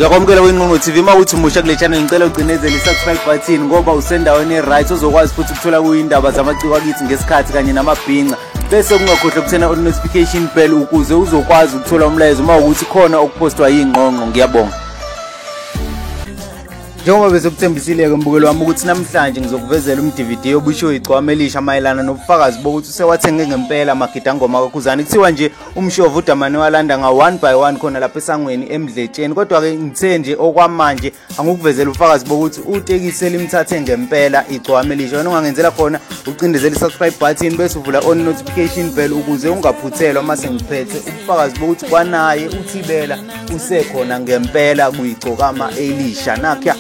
Ngiyakwamukela kwiNqonqo TV mawuthi umusha kule channel ngicela ugcinezele i-subscribe button ngoba usendaweni e-right ozokwazi futhi ukuthola kuyindaba zamaciko akithi ngesikhathi kanye namabhinqa bese ungakhohlwa ukuthena notification bell ukuze uzokwazi ukuthola umlayezo mawukuthi khona okupostwa yiNqonqo. Ngiyabonga. Njengoba besokuthembisile-ke mbukelo wami ukuthi namhlanje ngizokuvezela umDVD obushiwe igcwama elisha mayelana nobufakazi bokuthi usewathenge ngempela amagidangoma kaKhuzani. Kuthiwa nje umshovu uDamane walanda nga-1 by 1 khona lapha esangweni eMdletsheni, kodwa-ke ngithe nje okwamanje angikuvezela ubufakazi bokuthi utekisi elimthathe ngempela igcwama elisha. Wena ungangenzela khona ucindezela i-subscribe button bese uvula on notification bell ukuze ungaphuthelwa uma sengiphethe ubufakazi bokuthi kwanaye uThibela usekhona ngempela kuyigcokama elisha. Nakya